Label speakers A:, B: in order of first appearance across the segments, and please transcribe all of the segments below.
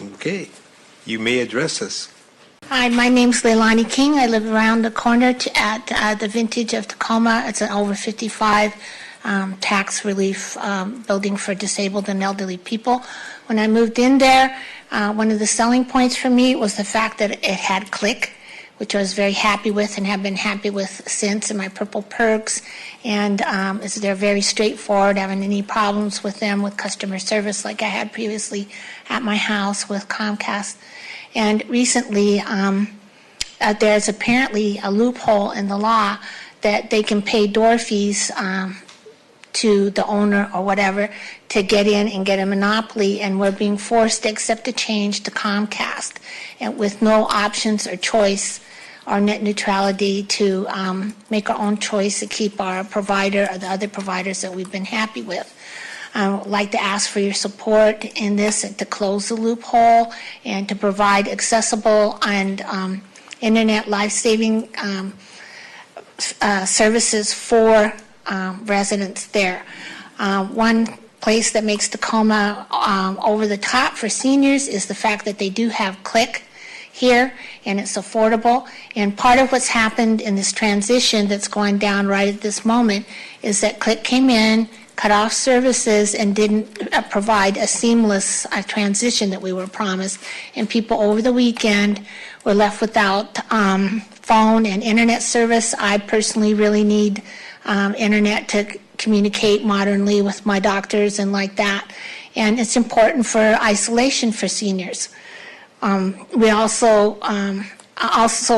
A: Okay, you may address us.
B: Hi, my name's Leilani King. I live around the corner at the Vintage of Tacoma. It's an over 55 tax relief building for disabled and elderly people. When I moved in there, one of the selling points for me was the fact that it had click, which I was very happy with and have been happy with since, in my purple perks. And they're very straightforward. I haven't any problems with them with customer service like I had previously at my house with Comcast. And recently, there's apparently a loophole in the law that they can pay door fees to the owner or whatever to get in and get a monopoly, and we're being forced to accept a change to Comcast, and with no options or choice or net neutrality to make our own choice to keep our provider or the other providers that we've been happy with. I would like to ask for your support in this to close the loophole and to provide accessible and internet life-saving services for residents there. One place that makes Tacoma over the top for seniors is the fact that they do have click here, and it's affordable. And part of what's happened in this transition that's going down right at this moment is that click came in, cut off services, and didn't provide a seamless transition that we were promised. And people over the weekend were left without phone and internet service. I personally really need internet to communicate modernly with my doctors and like that. And it's important for isolation for seniors. We also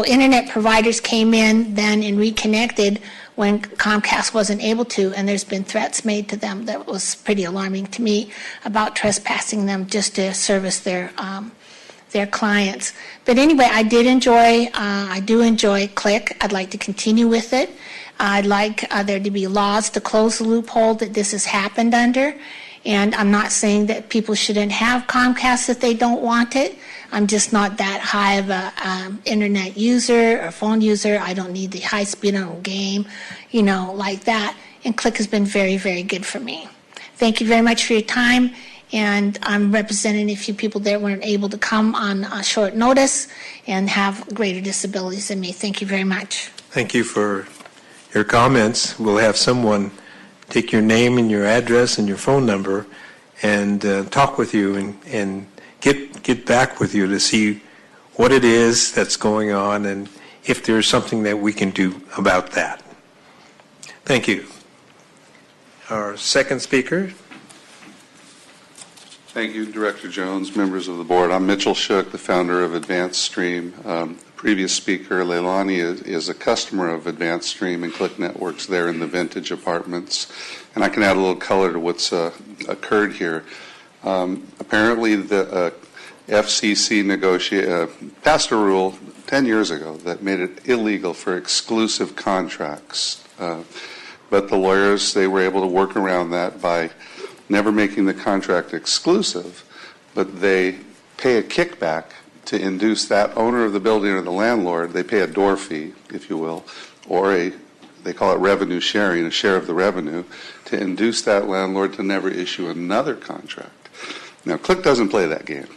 B: internet providers came in then and reconnected when Comcast wasn't able to, and there's been threats made to them that was pretty alarming to me about trespassing them just to service their clients. But anyway, I do enjoy Click. I'd like to continue with it. I'd like there to be laws to close the loophole that this has happened under. And I'm not saying that people shouldn't have Comcast if they don't want it. I'm just not that high of a internet user or phone user. I don't need the high speed on a game, like that. And Click has been very, very good for me. Thank you very much for your time. And I'm representing a few people that weren't able to come on short notice and have greater disabilities than me. Thank you very much.
A: Thank you for your comments. We'll have someone take your name and your address and your phone number and talk with you and get back with you to see what it is that's going on and if there's something that we can do about that. Thank you. Our second speaker.
C: Thank you, Director Jones, members of the board. I'm Mitchell Shook, the founder of Advanced Stream. The previous speaker, Leilani, is a customer of Advanced Stream and Click Networks there in the Vintage Apartments. And I can add a little color to what's occurred here. Apparently, the FCC passed a rule 10 years ago that made it illegal for exclusive contracts. But the lawyers, they were able to work around that by never making the contract exclusive, but they pay a kickback to induce that owner of the building or the landlord. They pay a door fee, if you will, or they call it revenue sharing, a share of the revenue, to induce that landlord to never issue another contract. Now, Click doesn't play that game.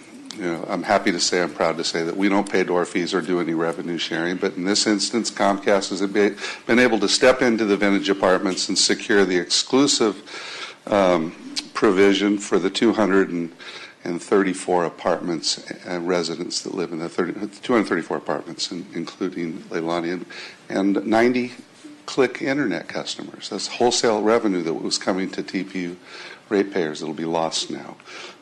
C: I'm happy to say, I'm proud to say that we don't pay door fees or do any revenue sharing, but in this instance, Comcast has been able to step into the Vintage Apartments and secure the exclusive provision for the 234 apartments and residents that live in the 234 apartments, including Leilani, and 90 Click internet customers. That's wholesale revenue that was coming to TPU ratepayers that will be lost now,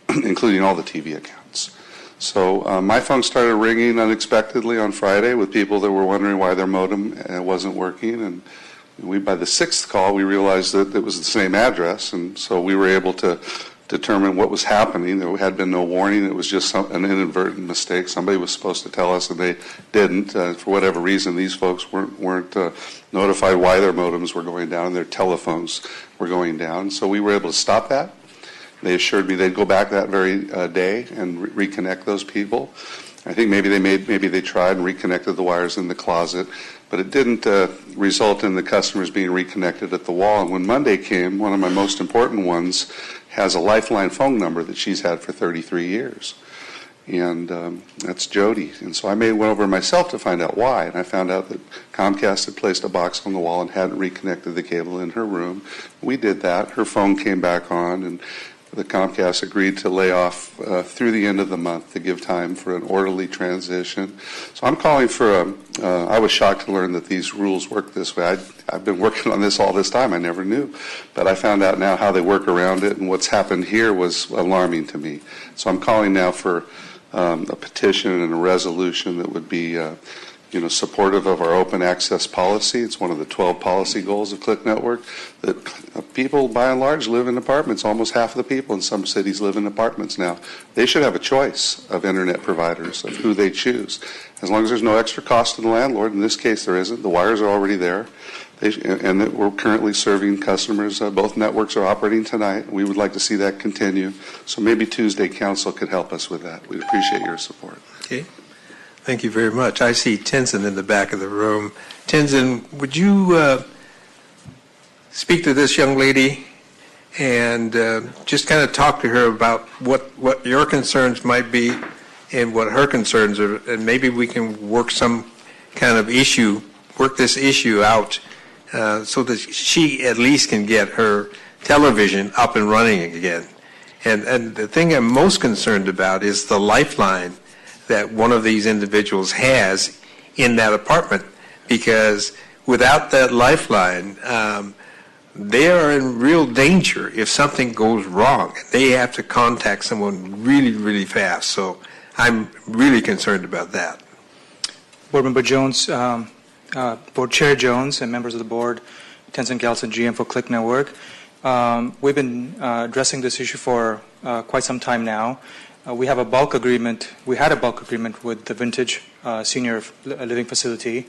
C: including all the TV accounts. So my phone started ringing unexpectedly on Friday with people that were wondering why their modem wasn't working, and by the sixth call, we realized that it was the same address, and so we were able to determine what was happening. There had been no warning. It was just an inadvertent mistake. Somebody was supposed to tell us, and they didn't. For whatever reason, these folks weren't notified why their modems were going down and their telephones were going down. So we were able to stop that. They assured me they'd go back that very day and reconnect those people. I think maybe they tried and reconnected the wires in the closet, but it didn't result in the customers being reconnected at the wall. And when Monday came, one of my most important ones has a Lifeline phone number that she's had for 33 years. and that's Jody. And so I went over myself to find out why, and I found out that Comcast had placed a box on the wall and hadn't reconnected the cable in her room. We did that. Her phone came back on, and the Comcast agreed to lay off through the end of the month to give time for an orderly transition. So I'm calling for I was shocked to learn that these rules work this way. I've been working on this all this time. I never knew. But I found out now how they work around it, and what's happened here was alarming to me. So I'm calling now for a petition and a resolution that would be supportive of our open access policy. It's one of the 12 policy goals of Click Network, that people by and large live in apartments. Almost half of the people in some cities live in apartments now. They should have a choice of internet providers, of who they choose, as long as there's no extra cost to the landlord. In this case, there isn't. The wires are already there. And that we're currently serving customers. Both networks are operating tonight. We would like to see that continue. So maybe Tuesday Council could help us with that. We'd appreciate your support.
A: Okay. Thank you very much. I see Tenzin in the back of the room. Tenzin, would you speak to this young lady and just kind of talk to her about what your concerns might be and what her concerns are, and maybe we can work some kind of issue, work this issue out so that she at least can get her television up and running again. And the thing I'm most concerned about is the lifeline that one of these individuals has in that apartment, because without that lifeline, they are in real danger if something goes wrong. They have to contact someone really, really fast. So I'm really concerned about that.
D: Board Member Jones, Board Chair Jones, and members of the board, Tenzin Galson, GM for Click Network. We've been addressing this issue for quite some time now. We have a bulk agreement. We had a bulk agreement with the Vintage Senior Living Facility,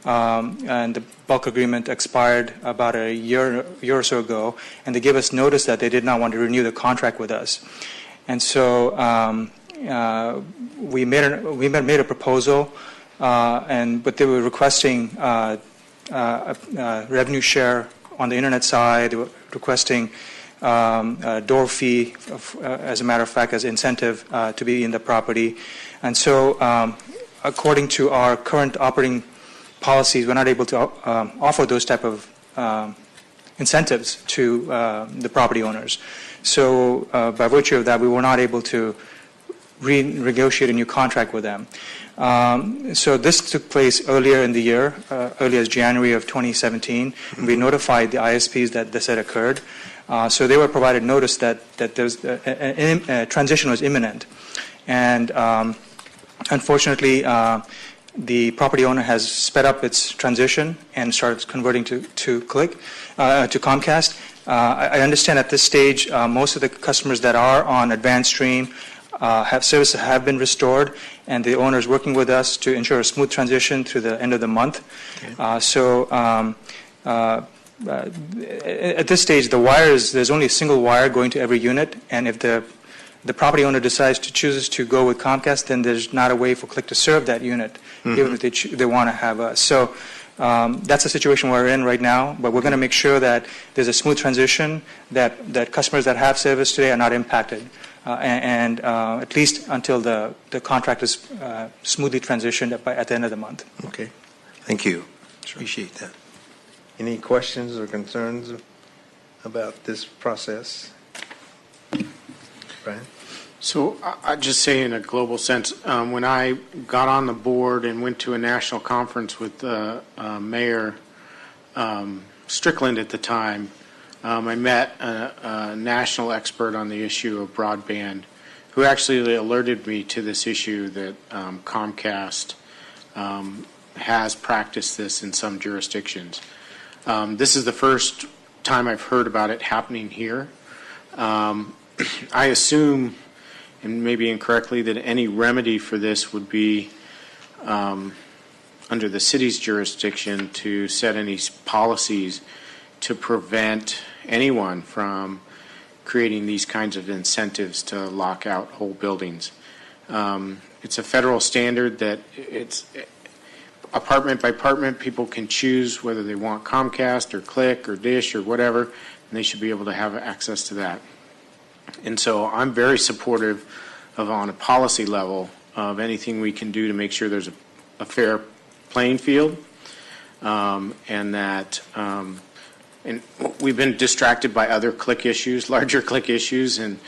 D: and the bulk agreement expired about a year or so ago, and they gave us notice that they did not want to renew the contract with us. And so we made a proposal, but they were requesting revenue share on the internet side. They were requesting door fee, as a matter of fact, as incentive to be in the property. And so according to our current operating policies, we're not able to offer those type of incentives to the property owners. So by virtue of that, we were not able to renegotiate a new contract with them. So this took place earlier in the year, early as January of 2017. And we notified the ISPs that this had occurred. So they were provided notice that there's a transition was imminent. And unfortunately, the property owner has sped up its transition and started converting to Comcast. I understand at this stage, most of the customers that are on advanced stream services have been restored, and the owner is working with us to ensure a smooth transition through the end of the month. Okay. At this stage, the wires, there's only a single wire going to every unit, and if the property owner chooses to go with Comcast, then there's not a way for Click to serve that unit, even if they want to have us. So that's the situation we're in right now, but we're going to make sure that there's a smooth transition, that customers that have service today are not impacted, and at least until the contract is smoothly transitioned at the end of the month.
A: Okay. Thank you. Sure. Appreciate that. Any questions or concerns about this process? Brian?
E: So I'd just say in a global sense, when I got on the board and went to a national conference with Mayor Strickland at the time, I met a national expert on the issue of broadband who actually alerted me to this issue that Comcast has practiced this in some jurisdictions. This is the first time I've heard about it happening here. I assume, and maybe incorrectly, that any remedy for this would be under the city's jurisdiction to set any policies to prevent anyone from creating these kinds of incentives to lock out whole buildings. It's a federal standard that it's apartment by apartment, people can choose whether they want Comcast or Click or Dish or whatever, and they should be able to have access to that. And so I'm very supportive on a policy level of anything we can do to make sure there's a fair playing field, and that and we've been distracted by other click issues, larger click issues, and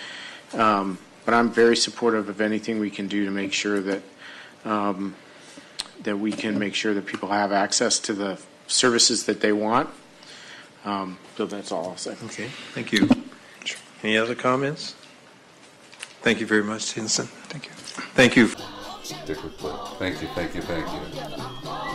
E: but I'm very supportive of anything we can do to make sure that that we can make sure that people have access to the services that they want. So that's all I'll say.
A: Okay, thank you. Any other comments? Thank you very much, Jensen.
D: Thank you.
A: Thank you.
F: Thank you, thank you, thank you.